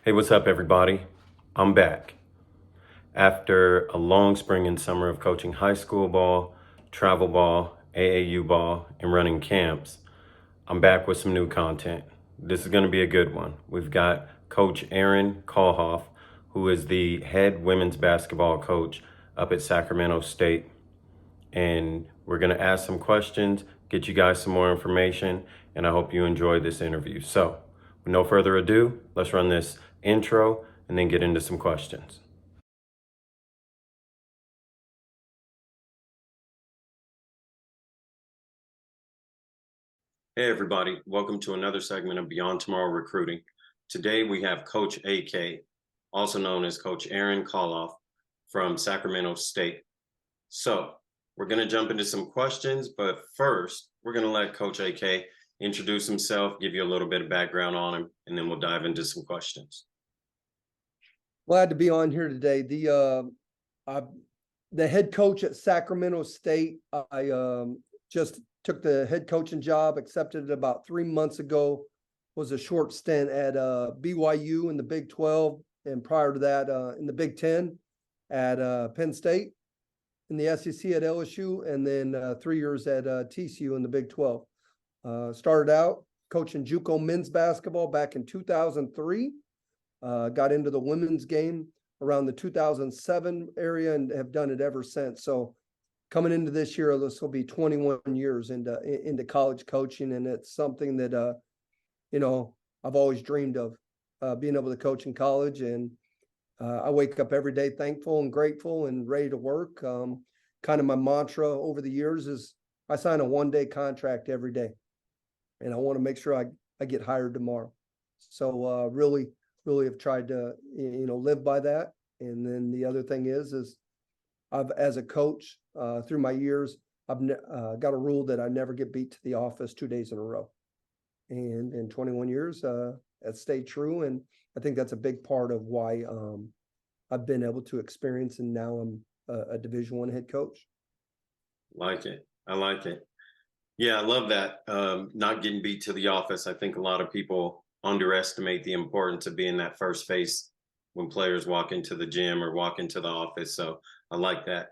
Hey, what's up, everybody? I'm back. After a long spring and summer of coaching high school ball, travel ball, AAU ball, and running camps, I'm back with some new content. This is going to be a good one. We've got Coach Aaron Kalloff, who is the head women's basketball coach up at Sacramento State. And we're going to ask some questions, get you guys some more information, and I hope you enjoy this interview. So, with no further ado, let's run this intro and then get into some questions. Hey, everybody. Welcome to another segment of Beyond Tomorrow Recruiting. Today we have Coach AK, also known as Coach Aaron Kalloff from Sacramento State. So we're going to jump into some questions, but first we're going to let Coach AK introduce himself, give you a little bit of background on him, and then we'll dive into some questions. Glad to be on here today. The head coach at Sacramento State, I just took the head coaching job, accepted it about 3 months ago, was a short stint at BYU in the Big 12, and prior to that in the Big 10 at Penn State, in the SEC at LSU, and then 3 years at TCU in the Big 12. Started out coaching JUCO men's basketball back in 2003. Got into the women's game around the 2007 area and have done it ever since. So coming into this year, this will be 21 years into college coaching, and it's something that I've always dreamed of, being able to coach in college. And I wake up every day thankful and grateful and ready to work. Kind of my mantra over the years is I sign a one-day contract every day, and I want to make sure I get hired tomorrow. So really have tried to live by that. And then the other thing is I've, as a coach, through my years, I've got a rule that I never get beat to the office 2 days in a row. And in 21 years, that stayed true. And I think that's a big part of why I've been able to experience, and now I'm a Division I head coach. Like it. I like it. Yeah, I love that. Not getting beat to the office. I think a lot of people underestimate the importance of being that first face when players walk into the gym or walk into the office. So I like that.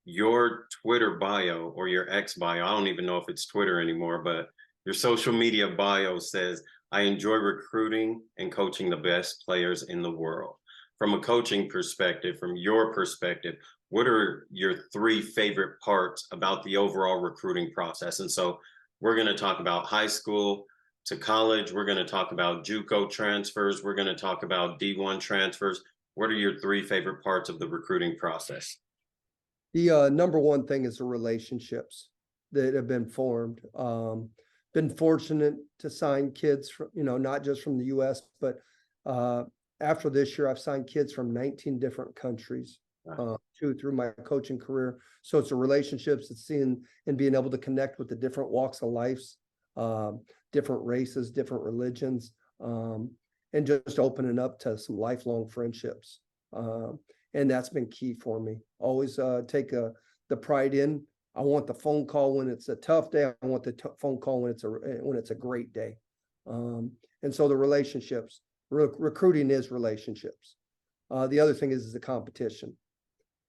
Your Twitter bio or your X bio, I don't even know if it's Twitter anymore, but your social media bio says, I enjoy recruiting and coaching the best players in the world. From a coaching perspective, from your perspective, what are your 3 favorite parts about the overall recruiting process? And so we're going to talk about high school to college. We're going to talk about JUCO transfers. We're going to talk about D1 transfers. What are your 3 favorite parts of the recruiting process? The number one thing is the relationships that have been formed. Been fortunate to sign kids from, not just from the U.S., but after this year, I've signed kids from 19 different countries through my coaching career. So it's the relationships, it's seeing and being able to connect with the different walks of lives, different races, different religions, and just opening up to some lifelong friendships. And that's been key for me. Always take the pride in. I want the phone call when it's a tough day. I want the phone call when it's a great day. And so the relationships, recruiting is relationships. The other thing is the competition.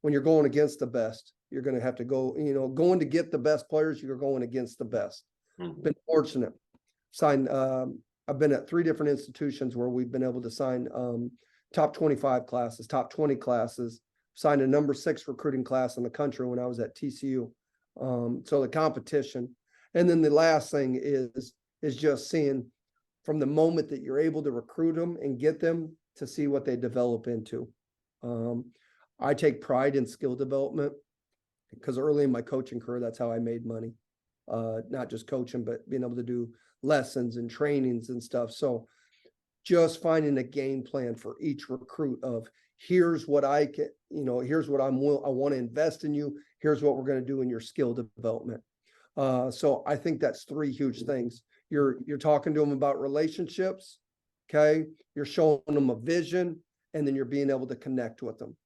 When you're going against the best, you're going to have to go, going to get the best players, you're going against the best. Mm-hmm. Been fortunate. I've been at 3 different institutions where we've been able to sign top 25 classes, top 20 classes, signed a number 6 recruiting class in the country when I was at TCU. So the competition. And then the last thing is just seeing from the moment that you're able to recruit them and get them to see what they develop into. I take pride in skill development because early in my coaching career, that's how I made money. Not just coaching, but being able to do lessons and trainings and stuff. So just finding a game plan for each recruit of here's what I can, here's what I want to invest in you. Here's what we're going to do in your skill development. So I think that's 3 huge things. You're talking to them about relationships. Okay. You're showing them a vision, and then you're being able to connect with them.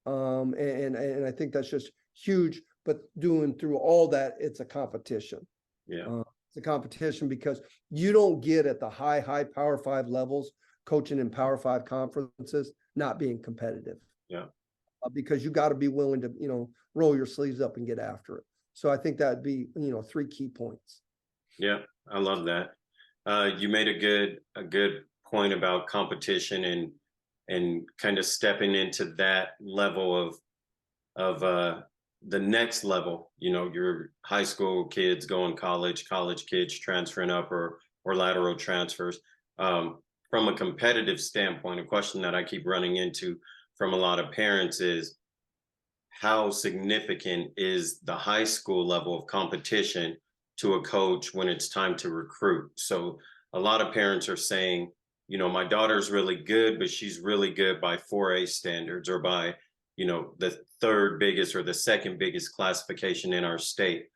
And I think that's just huge, but doing through all that, it's a competition. Yeah. It's a competition because you don't get at the high Power 5 levels coaching in Power 5 conferences, not being competitive. Yeah. Because you got to be willing to, roll your sleeves up and get after it. So I think that'd be, 3 key points. Yeah, I love that. You made a good point about competition and kind of stepping into that level of the next level. Your high school kids going college kids transferring up or lateral transfers. From a competitive standpoint, a question that I keep running into from a lot of parents is, how significant is the high school level of competition to a coach when it's time to recruit? So a lot of parents are saying, my daughter's really good, but she's really good by 4A standards or by, the third biggest or the second biggest classification in our state.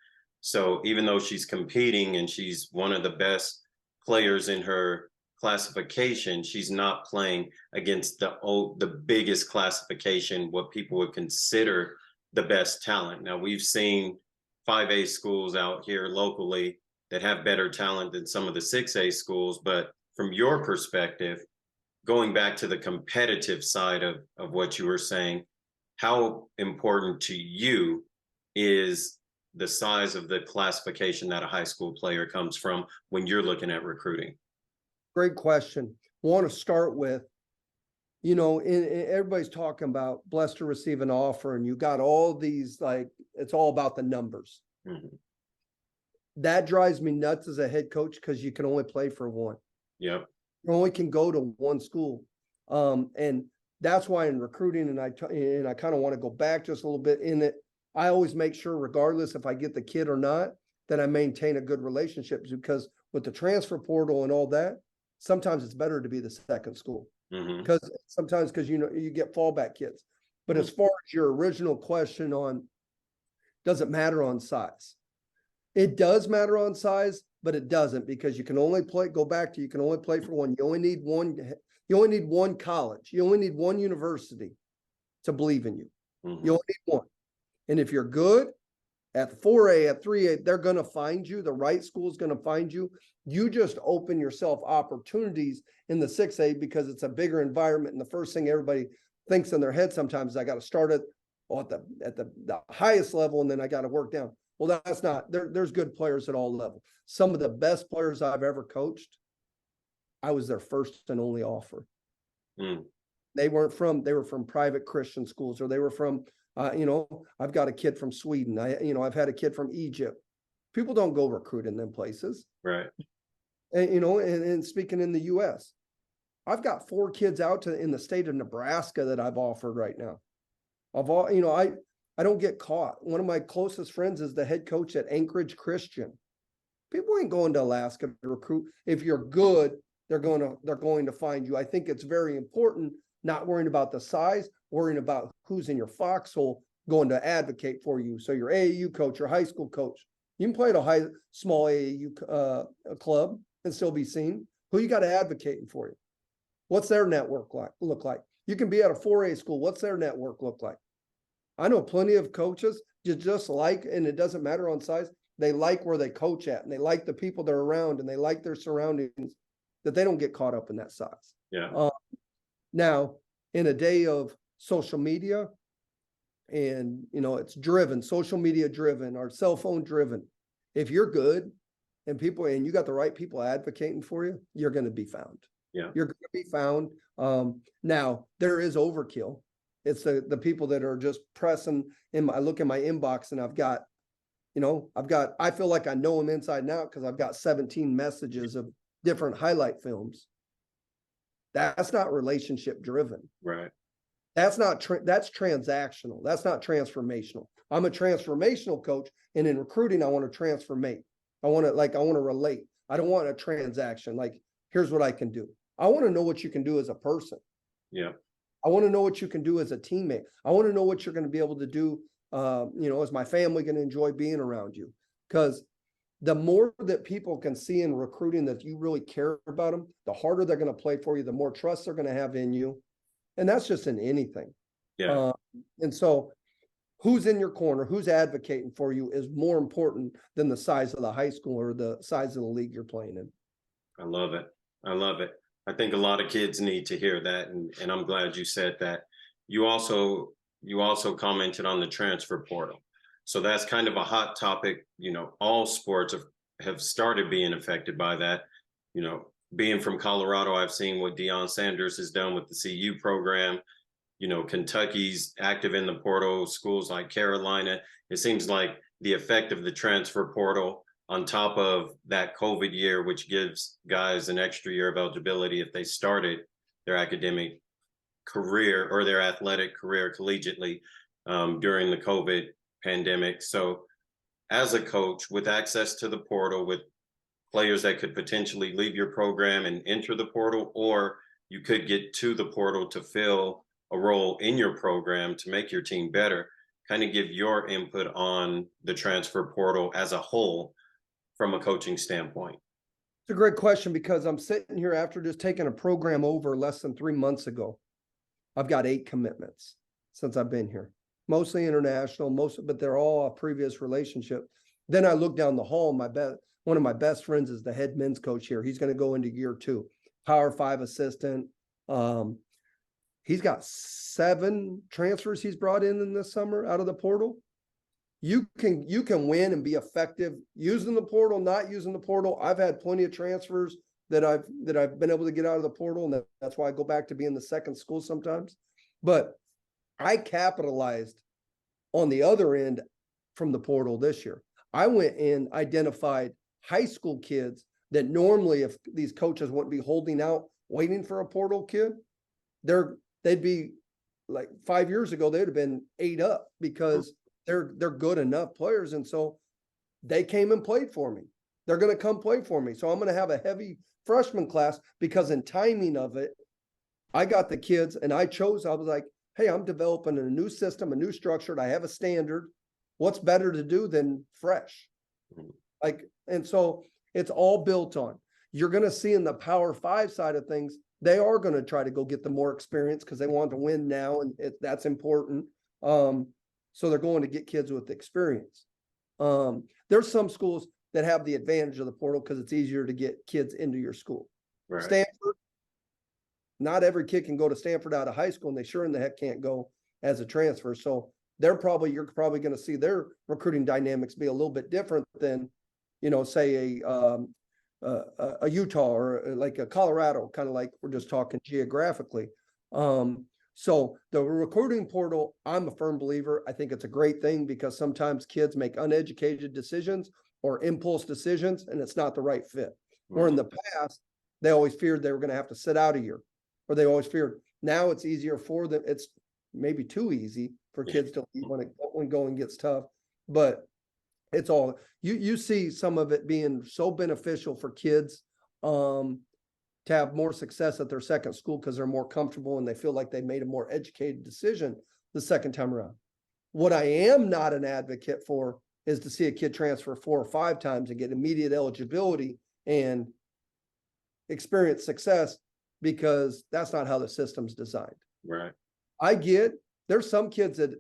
So even though she's competing and she's one of the best players in her classification, she's not playing against the biggest classification, what people would consider the best talent. Now, we've seen 5A schools out here locally that have better talent than some of the 6A schools, but from your perspective, going back to the competitive side of what you were saying, how important to you is the size of the classification that a high school player comes from when you're looking at recruiting? Great question. Want to start with, everybody's talking about blessed to receive an offer, and you got all these, it's all about the numbers. Mm-hmm. That drives me nuts as a head coach because you can only play for one. Yep. You only can go to one school. And that's why in recruiting, and I kind of want to go back just a little bit in it, I always make sure, regardless if I get the kid or not, that I maintain a good relationship, because with the transfer portal and all that, sometimes it's better to be the second school. Because sometimes you get fallback kids. But as far as your original question on, does it matter on size? It does matter on size, but it doesn't, because you can only play, go back to, you can only play for one. You only need one college. You only need one university to believe in you. You only need one. And if you're good at 4A, at 3A, they're going to find you. The right school is going to find you. You just open yourself opportunities in the 6A because it's a bigger environment. And the first thing everybody thinks in their head sometimes is, I got to start at the highest level, and then I got to work down. Well, that's not, there's good players at all levels. Some of the best players I've ever coached, I was their first and only offer. They were from private Christian schools, or they were from, I've got a kid from Sweden. I've had a kid from Egypt. People don't go recruit in them places. Right. And, and speaking in the US, I've got 4 kids out in the state of Nebraska that I've offered right now. I don't get caught. One of my closest friends is the head coach at Anchorage Christian. People ain't going to Alaska to recruit. If you're good, they're going to find you. I think it's very important, not worrying about the size, worrying about who's in your foxhole going to advocate for you. So your AAU coach, your high school coach, you can play at a small AAU club and still be seen. Who you got advocating for you? What's their network look like? You can be at a 4A school. What's their network look like? I know plenty of coaches just like, and it doesn't matter on size, they like where they coach at, and they like the people they're around, and they like their surroundings, that they don't get caught up in that size. Yeah. Now, in a day of social media, and it's driven, social media driven, or cell phone driven, if you're good and you got the right people advocating for you, you're going to be found. Yeah. You're going to be found. Now there is overkill. It's the people that are just pressing I look in my inbox, and I feel like I know them inside and out because I've got 17 messages of different highlight films. That's not relationship driven. Right. That's transactional. That's not transformational. I'm a transformational coach, and in recruiting, I want to transformate. I want to relate. I don't want a transaction. Like, here's what I can do. I want to know what you can do as a person. Yeah. I want to know what you can do as a teammate. I want to know what you're going to be able to do. Is my family going to enjoy being around you? Because the more that people can see in recruiting that you really care about them, the harder they're going to play for you, the more trust they're going to have in you. And that's just in anything. Yeah. And so who's in your corner, who's advocating for you is more important than the size of the high school or the size of the league you're playing in. I love it. I love it. I think a lot of kids need to hear that, and I'm glad you said that. You also commented on the transfer portal. So that's kind of a hot topic. All sports have started being affected by that. Being from Colorado, I've seen what Deion Sanders has done with the CU program. Kentucky's active in the portal, schools like Carolina. It seems like the effect of the transfer portal on top of that COVID year, which gives guys an extra year of eligibility if they started their academic career or their athletic career collegiately during the COVID pandemic. So, as a coach with access to the portal, with players that could potentially leave your program and enter the portal, or you could get to the portal to fill a role in your program to make your team better, kind of give your input on the transfer portal as a whole from a coaching standpoint. It's a great question because I'm sitting here after just taking a program over less than 3 months ago. I've got 8 commitments since I've been here, mostly international, but they're all a previous relationship. Then I look down the hall, one of my best friends is the head men's coach here. He's going to go into year 2, Power 5 assistant. He's got 7 transfers he's brought in this summer out of the portal. You can win and be effective using the portal, not using the portal. I've had plenty of transfers that I've been able to get out of the portal, and that's why I go back to being the second school sometimes. But I capitalized on the other end from the portal this year. I went and identified high school kids that normally, if these coaches wouldn't be holding out waiting for a portal kid, they'd be like 5 years ago, they'd have been 8 up because they're good enough players. And so they came and played for me. They're going to come play for me. So I'm going to have a heavy freshman class because in timing of it, I got the kids and I was like, hey, I'm developing a new system, a new structure. I have a standard. What's better to do than fresh? And so it's all built on. You're going to see in the Power 5 side of things, they are going to try to go get the more experience because they want to win now, and that's important. So they're going to get kids with experience. There's some schools that have the advantage of the portal because it's easier to get kids into your school. Right. Stanford, not every kid can go to Stanford out of high school, and they sure in the heck can't go as a transfer. So you're probably going to see their recruiting dynamics be a little bit different than, say a Utah or like a Colorado, kind of like we're just talking geographically. So the recruiting portal, I'm a firm believer. I think it's a great thing because sometimes kids make uneducated decisions or impulse decisions, and it's not the right fit. Or in the past, they always feared they were going to have to sit out a year, or they always feared. Now it's easier for them. It's maybe too easy for kids to leave when going gets tough, but it's all you see some of it being so beneficial for kids to have more success at their second school because they're more comfortable and they feel like they made a more educated decision the second time around. What I am not an advocate for is to see a kid transfer 4 or 5 times and get immediate eligibility and experience success, because that's not how the system's designed. Right. I get there's some kids at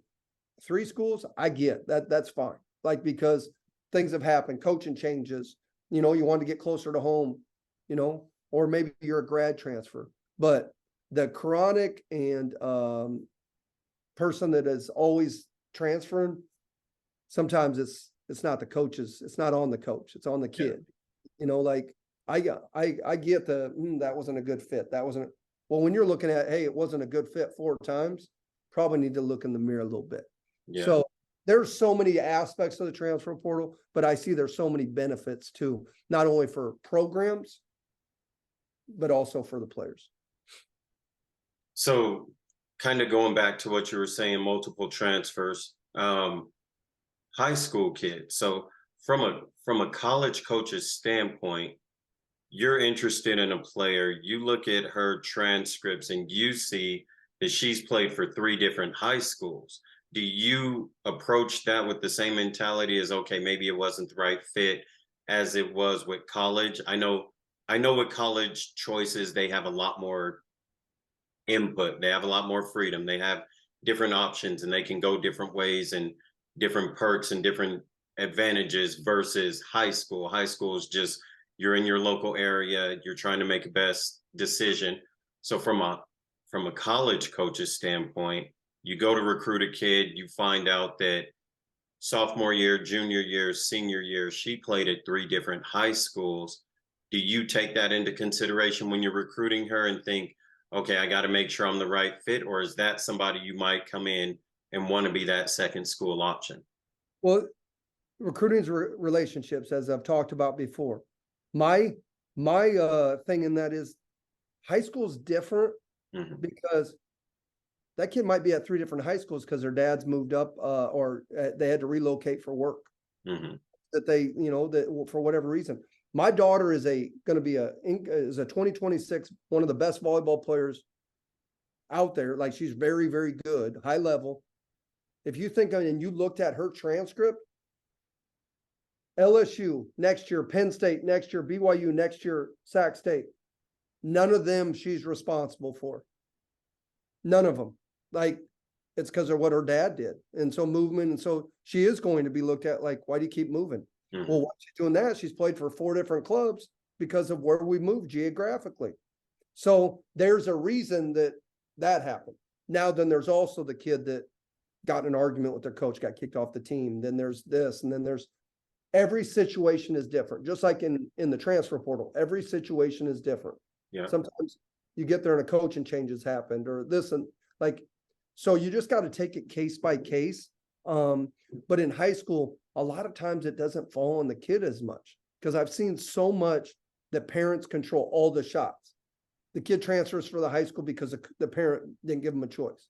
3 schools. I get that. That's fine. Like, because things have happened, coaching changes, you want to get closer to home, or maybe you're a grad transfer. But the chronic and person that is always transferring, sometimes it's not the coaches, it's not on the coach, it's on the kid. Like I get that wasn't a good fit. That wasn't well, when you're looking at, hey, it wasn't a good fit 4 times, probably need to look in the mirror a little bit. Yeah. So there's so many aspects of the transfer portal, but I see there's so many benefits too, not only for programs, but also for the players. So kind of going back to what you were saying, multiple transfers, high school kids. So from a college coach's standpoint, you're interested in a player, you look at her transcripts and you see that she's played for 3 different high schools. Do you approach that with the same mentality as, okay, maybe it wasn't the right fit as it was with college? I know with college choices, they have a lot more input. They have a lot more freedom. They have different options and they can go different ways and different perks and different advantages versus high school. High school is just, you're in your local area, you're trying to make a best decision. So from a college coach's standpoint, you go to recruit a kid, you find out that sophomore year, junior year, senior year, she played at 3 different high schools. Do you take that into consideration when you're recruiting her and think, okay, I got to make sure I'm the right fit? Or is that somebody you might come in and want to be that second school option? Well, recruiting's relationships, as I've talked about before. My thing in that is high school's different Hmm. because that kid might be at 3 different high schools because their dads moved up or they had to relocate for work. Hmm. That they, that for whatever reason. My daughter is going to be a 2026 one of the best volleyball players out there. Like she's very, very good, high level. If you think and you looked at her transcript, LSU next year, Penn State next year, BYU next year, Sac State. None of them she's responsible for. None of them. Like it's because of what her dad did. And so movement. And so she is going to be looked at like, why do you keep moving? Hmm. Well, why she's doing that? She's played for 4 different clubs because of where we moved geographically. So there's a reason that happened. Now, then there's also the kid that got in an argument with their coach, got kicked off the team. Then there's this, and then there's every situation is different. Just like in the transfer portal, every situation is different. Yeah. Sometimes you get there and a coaching change has happened or this and like, so you just got to take it case by case. But in high school, a lot of times it doesn't fall on the kid as much because I've seen so much that parents control all the shots. The kid transfers for the high school because the parent didn't give him a choice.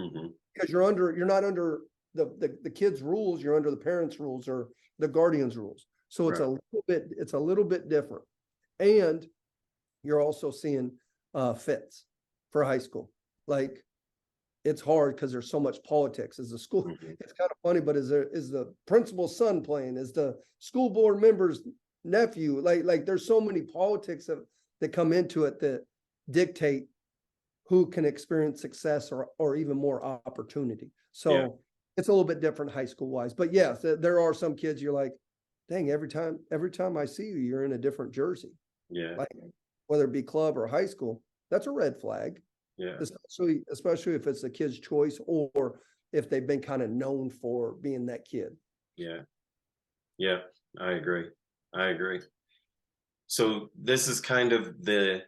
Hmm. Because you're not under the kid's rules, you're under the parents' rules or the guardian's rules. So it's Right. a little bit different. And you're also seeing fits for high school. Like it's hard because there's so much politics. As the school, Hmm. it's kind of funny, but is the principal's son playing? Is the school board member's nephew? Like there's so many politics that come into it that dictate who can experience success or even more opportunity. So Yeah. it's a little bit different high school wise. But yes, there are some kids you're like, dang, every time I see you, you're in a different jersey. Yeah. Like whether it be club or high school, that's a red flag. Yeah. Especially if it's a kid's choice or if they've been kind of known for being that kid. Yeah. Yeah. I agree. I agree. So this is kind of the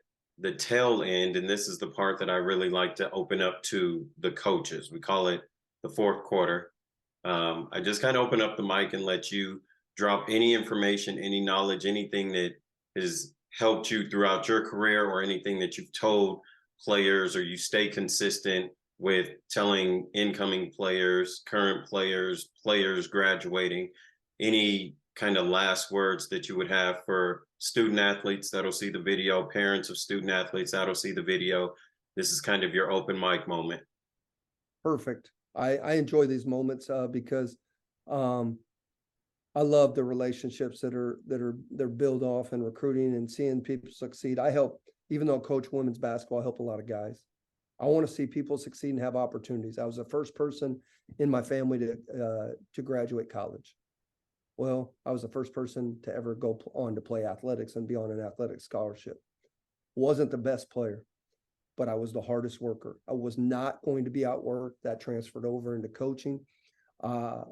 tail end, and this is the part that I really like to open up to the coaches. We call it the fourth quarter. I just kind of open up the mic and let you drop any information, any knowledge, anything that has helped you throughout your career, or anything that you've told players, or you stay consistent with telling incoming players, current players, players graduating. Any kind of last words that you would have for student athletes that'll see the video, parents of student athletes that'll see the video? This is kind of your open mic moment. Perfect. I enjoy these moments because um, I love the relationships they're built off and recruiting and seeing people succeed. I help, even though I coach women's basketball, I help a lot of guys. I want to see people succeed and have opportunities. I was the first person in my family to graduate college. Well, I was the first person to ever go on to play athletics and be on an athletic scholarship. Wasn't the best player, but I was the hardest worker. I was not going to be outworked. That transferred over into coaching.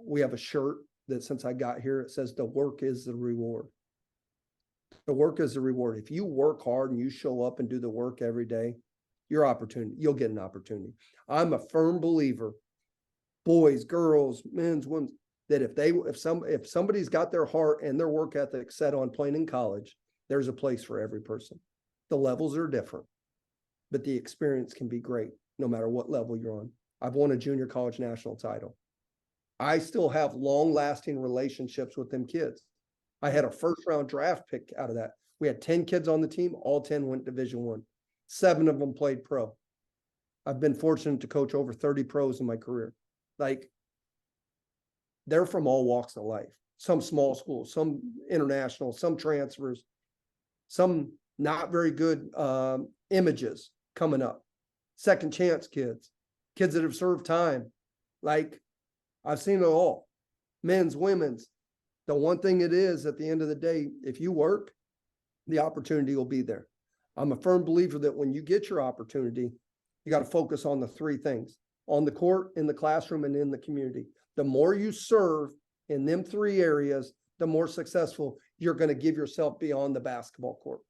We have a shirt that since I got here, it says the work is the reward. The work is the reward. If you work hard and you show up and do the work every day, you'll get an opportunity. I'm a firm believer, boys, girls, men's, women's, that if somebody's got their heart and their work ethic set on playing in college, there's a place for every person. The levels are different, but the experience can be great no matter what level you're on. I've won a junior college national title. I still have long-lasting relationships with them kids. I had a first-round draft pick out of that. We had 10 kids on the team. All 10 went Division I. 7 of them played pro. I've been fortunate to coach over 30 pros in my career. Like, they're from all walks of life. Some small schools, some international, some transfers, some not very good images coming up. Second chance kids that have served time. Like, I've seen it all. Men's, women's. The one thing it is at the end of the day, if you work, the opportunity will be there. I'm a firm believer that when you get your opportunity, you got to focus on the three things: on the court, in the classroom, and in the community. The more you serve in them three areas, the more successful you're going to give yourself beyond the basketball court,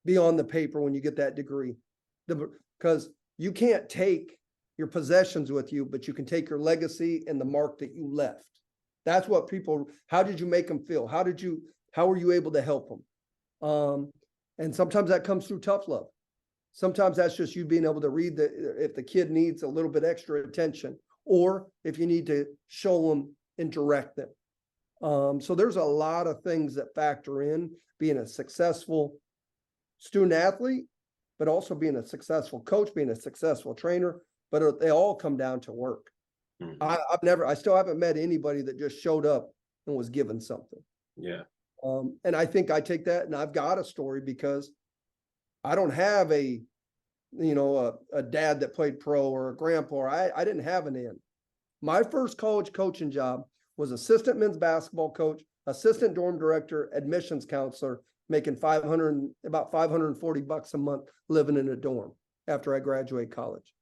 beyond the paper when you get that degree. Because you can't take your possessions with you, but you can take your legacy and the mark that you left. That's what people, how did you make them feel? How were you able to help them? And sometimes that comes through tough love. Sometimes that's just you being able to read if the kid needs a little bit extra attention, or if you need to show them and direct them. So there's a lot of things that factor in being a successful student athlete, but also being a successful coach, being a successful trainer, but they all come down to work. I still haven't met anybody that just showed up and was given something. Yeah. And I think I take that, and I've got a story because I don't have a dad that played pro or a grandpa. I didn't have an in. My first college coaching job was assistant men's basketball coach, assistant dorm director, admissions counselor, making about $540 a month living in a dorm after I graduated college.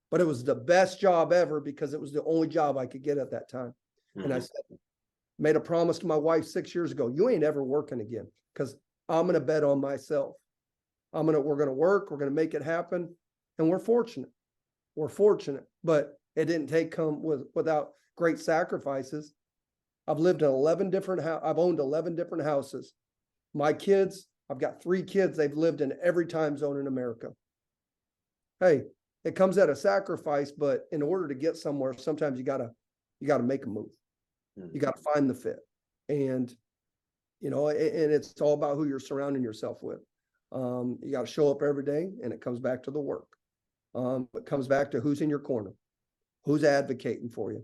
But it was the best job ever because it was the only job I could get at that time. Mm-hmm. And I made a promise to my wife 6 years ago: you ain't ever working again, because I'm going to bet on myself. We're going to work. We're going to make it happen. And we're fortunate. But it didn't without great sacrifices. I've lived in 11 different I've owned 11 different houses. My kids, I've got 3 kids. They've lived in every time zone in America. Hey, it comes at a sacrifice, but in order to get somewhere, sometimes you gotta make a move. You got to find the fit. And, and it's all about who you're surrounding yourself with. You got to show up every day, and it comes back to the work. It comes back to who's in your corner, who's advocating for you.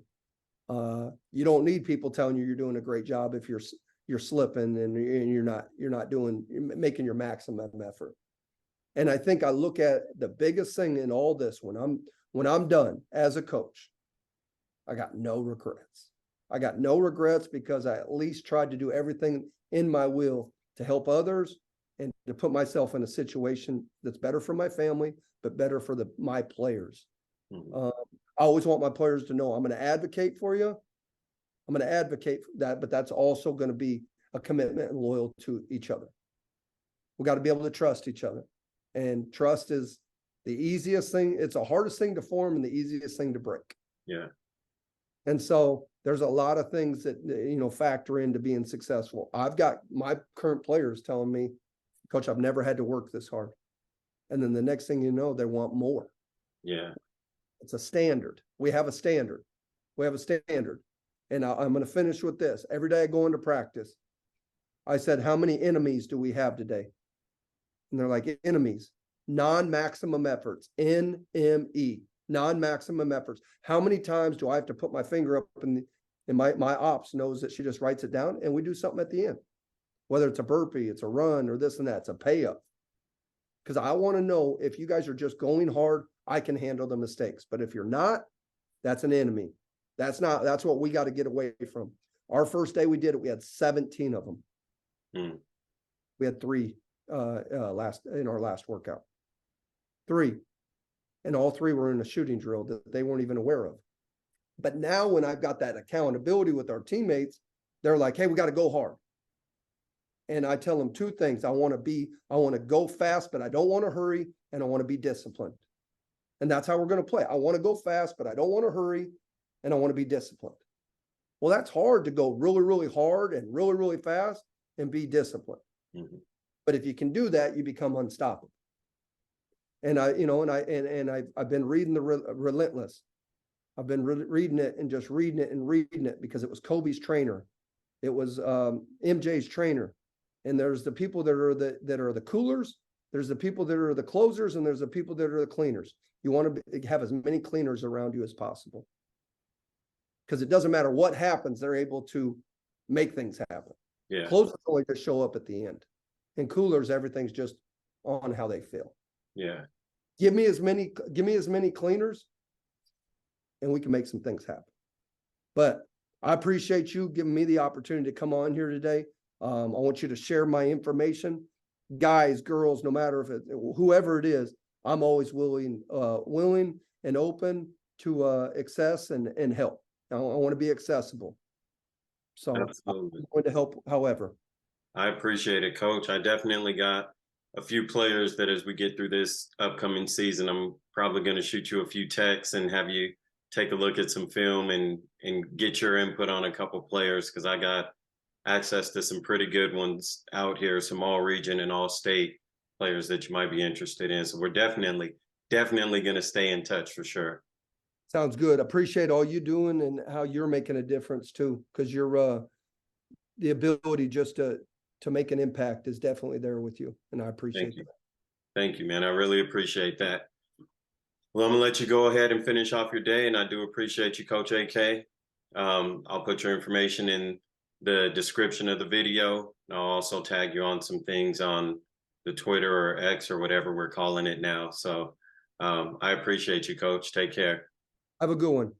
You don't need people telling you you're doing a great job if you're slipping and you're making your maximum effort. And I think I look at the biggest thing in all this when I'm done as a coach, I got no regrets. I got no regrets because I at least tried to do everything in my will to help others and to put myself in a situation that's better for my family, but better for my players. Mm-hmm. I always want my players to know I'm going to advocate for you. I'm going to advocate for that, but that's also going to be a commitment and loyal to each other. We got to be able to trust each other. And trust is the easiest thing. It's the hardest thing to form and the easiest thing to break. Yeah. And so there's a lot of things that, factor into being successful. I've got my current players telling me, Coach, I've never had to work this hard. And then the next thing you know, they want more. Yeah. It's a standard. We have a standard. And I'm going to finish with this. Every day I go into practice, I said, how many enemies do we have today? And they're like, enemies, non-maximum efforts, NME, non-maximum efforts. How many times do I have to put my finger up and my ops knows that she just writes it down and we do something at the end, whether it's a burpee, it's a run, or this and that, it's a pay up. Because I want to know if you guys are just going hard, I can handle the mistakes. But if you're not, that's an enemy. That's what we got to get away from. Our first day we did it, we had 17 of them. We had 3 in our last workout. 3. And all 3 were in a shooting drill that they weren't even aware of. But now when I've got that accountability with our teammates, they're like, hey, we got to go hard. And I tell them 2 things. I want to go fast, but I don't want to hurry, and I want to be disciplined. And that's how we're going to play. I want to go fast, but I don't want to hurry, and I want to be disciplined. Well, that's hard to go really, really hard and really, really fast and be disciplined. Mm-hmm. But if you can do that, you become unstoppable. And I've been reading the Relentless. I've been reading it and just reading it because it was Kobe's trainer. It was MJ's trainer. And there's the people that are the coolers. There's the people that are the closers, and there's the people that are the cleaners. You want to have as many cleaners around you as possible. Because it doesn't matter what happens, they're able to make things happen. Yeah. Closers only just show up at the end. And coolers, everything's just on how they feel. Yeah. Give me as many cleaners, and we can make some things happen. But I appreciate you giving me the opportunity to come on here today. I want you to share my information, guys, girls, no matter if it, whoever it is, I'm always willing and open to access and help. I want to be accessible. So Absolutely. I'm going to help however. I appreciate it, Coach. I definitely got a few players that as we get through this upcoming season, I'm probably going to shoot you a few texts and have you take a look at some film and get your input on a couple players because I got access to some pretty good ones out here, some all region and all state players that you might be interested in. So we're definitely going to stay in touch for sure. Sounds good. Appreciate all you doing and how you're making a difference too, because you're the ability just to make an impact is definitely there with you, and I appreciate that. Thank you, man. I really appreciate that. Well, I'm gonna let you go ahead and finish off your day, and I do appreciate you, Coach AK. I'll put your information in the description of the video. I'll also tag you on some things on the Twitter or X or whatever we're calling it now. So I appreciate you, Coach. Take care. Have a good one.